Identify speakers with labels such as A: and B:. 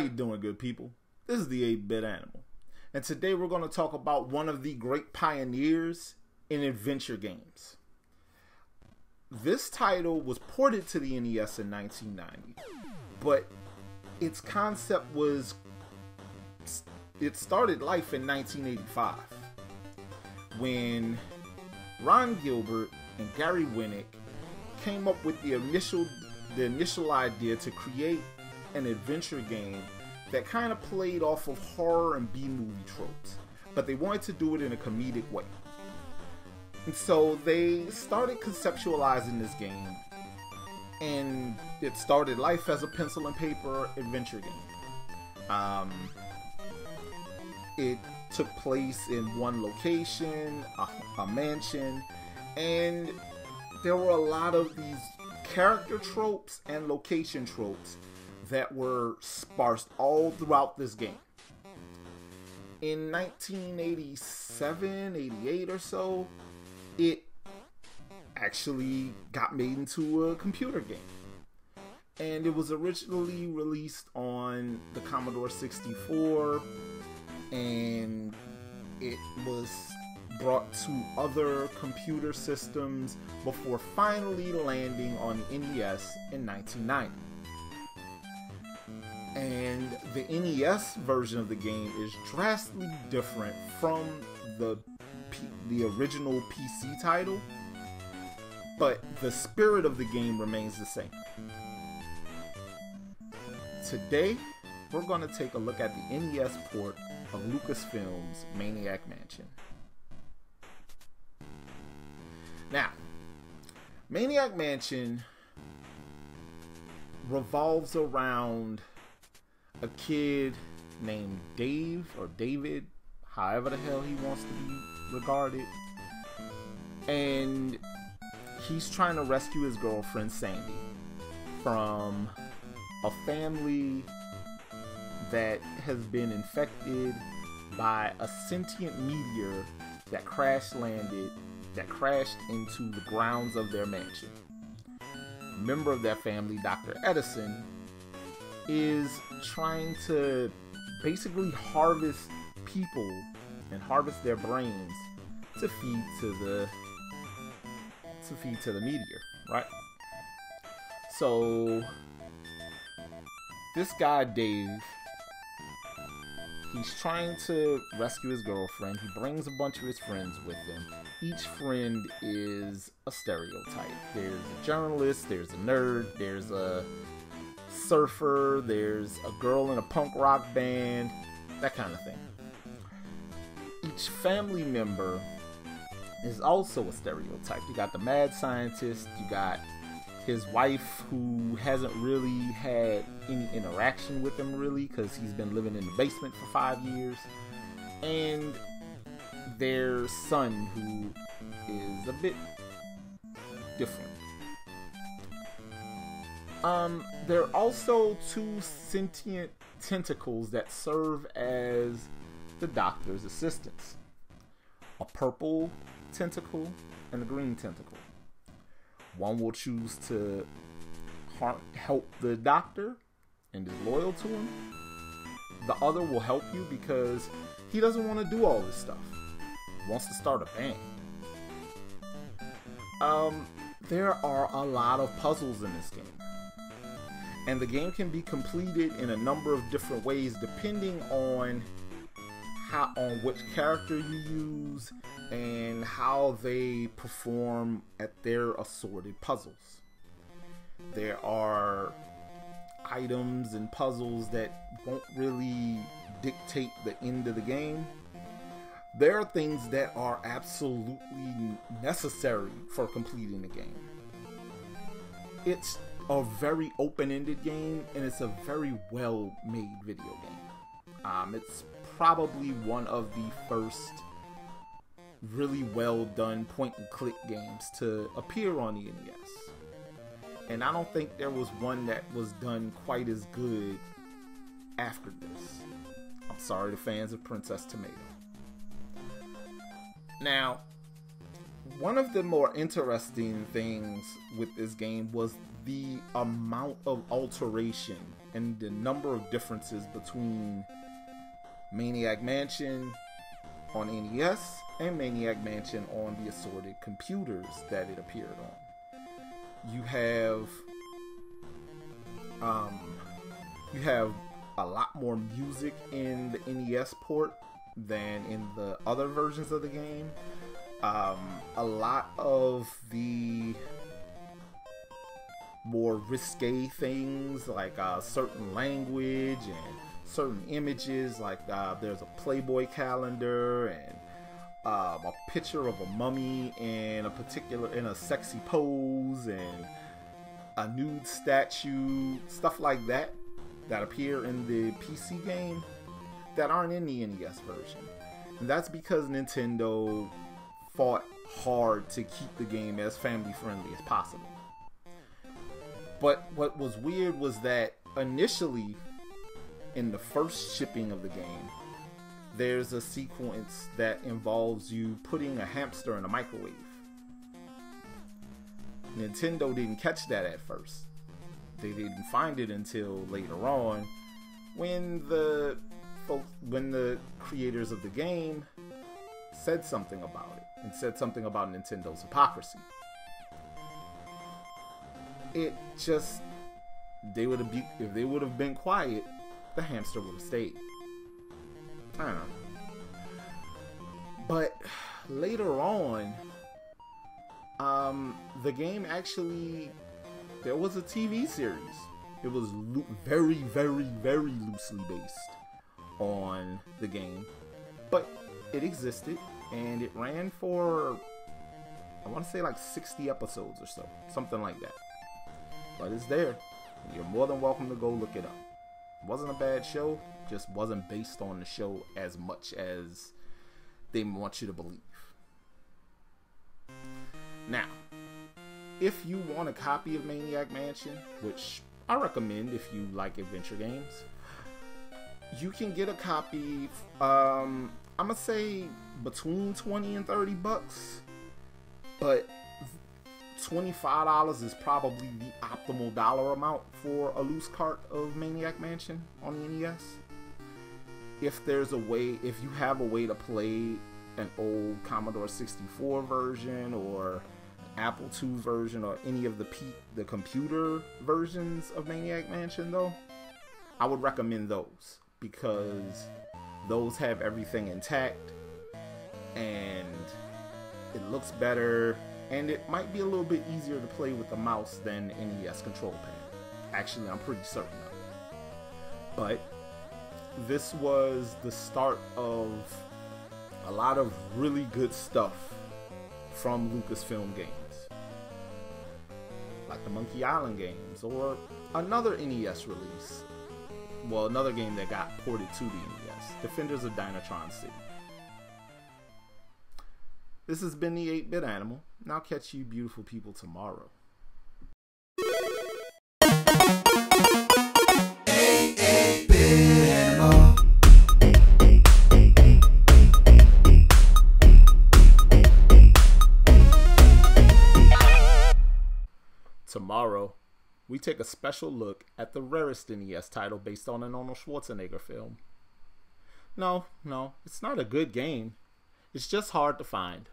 A: you doing, good people? This is the 8-Bit Animal, and today we're going to talk about one of the great pioneers in adventure games. This title was ported to the NES in 1990, but its concept started life in 1985 when Ron Gilbert and Gary Winnick came up with the initial idea to create an adventure game that kind of played off of horror and B-movie tropes, but they wanted to do it in a comedic way. And so they started conceptualizing this game, and it started life as a pencil and paper adventure game. It took place in one location, a mansion, and there were a lot of these character tropes and location tropes that were sparsed all throughout this game. In 1987, 88 or so, it actually got made into a computer game. And it was originally released on the Commodore 64, and it was brought to other computer systems before finally landing on the NES in 1990. And the NES version of the game is drastically different from the original PC title, but the spirit of the game remains the same. Today, we're going to take a look at the NES port of Lucasfilm's Maniac Mansion. Now, Maniac Mansion revolves around a kid named Dave, or David, however the hell he wants to be regarded, and he's trying to rescue his girlfriend Sandy from a family that has been infected by a sentient meteor that crashed into the grounds of their mansion. A member of that family, Dr. Edison, is trying to basically harvest people and harvest their brains to feed to the meteor, right? So this guy Dave, he's trying to rescue his girlfriend. He brings a bunch of his friends with him. Each friend is a stereotype. There's a journalist, there's a nerd, there's a surfer, there's a girl in a punk rock band, that kind of thing. Each family member is also a stereotype. You got the mad scientist, you got his wife who hasn't really had any interaction with him really because he's been living in the basement for 5 years, and their son who is a bit different. There are also two sentient tentacles that serve as the doctor's assistants. A purple tentacle and a green tentacle. One will choose to help the doctor and is loyal to him. The other will help you because he doesn't want to do all this stuff. He wants to start a band. There are a lot of puzzles in this game, and the game can be completed in a number of different ways depending on which character you use and how they perform at their assorted puzzles. There are items and puzzles that won't really dictate the end of the game. There are things that are absolutely necessary for completing the game. It's a very open-ended game, and it's a very well-made video game. It's probably one of the first really well-done point-and-click games to appear on the NES. And I don't think there was one that was done quite as good after this. I'm sorry to fans of Princess Tomato. Now, One of the more interesting things with this game was the amount of alteration and the number of differences between Maniac Mansion on NES and Maniac Mansion on the assorted computers that it appeared on. You have a lot more music in the NES port than in the other versions of the game. A lot of the more risque things, like certain language and certain images, like there's a Playboy calendar and a picture of a mummy in a sexy pose and a nude statue, stuff like that appear in the PC game that aren't in the NES version. And that's because Nintendo fought hard to keep the game as family friendly as possible. But what was weird was that initially, in the first shipping of the game, there's a sequence that involves you putting a hamster in a microwave. Nintendo didn't catch that at first. They didn't find it until later on, when the creators of the game said something about it, and said something about Nintendo's hypocrisy. It just, if they would have been quiet, the hamster would have stayed. I don't know. But later on, the game actually, there was a TV series. It was very, very, very loosely based on the game, but it existed, and it ran for, I want to say, like 60 episodes or so, something like that. But it's there. You're more than welcome to go look it up. It wasn't a bad show, just wasn't based on the show as much as they want you to believe. Now, if you want a copy of Maniac Mansion, which I recommend if you like adventure games, you can get a copy, I'm gonna say between 20 and 30 bucks, but $25 is probably the optimal dollar amount for a loose cart of Maniac Mansion on the NES. If you have a way to play an old Commodore 64 version or Apple II version or any of the computer versions of Maniac Mansion, though, I would recommend those, because those have everything intact and it looks better, and it might be a little bit easier to play with the mouse than the NES control pad. Actually, I'm pretty certain of it. But this was the start of a lot of really good stuff from Lucasfilm Games, like the Monkey Island games, or another NES release. Well, another game that got ported to the NES, Defenders of Dynatron City. This has been the 8-Bit Animal, and I'll catch you beautiful people tomorrow.
B: 8-Bit Animal.
A: Tomorrow, we take a special look at the rarest NES title based on an Arnold Schwarzenegger film. No, it's not a good game. It's just hard to find.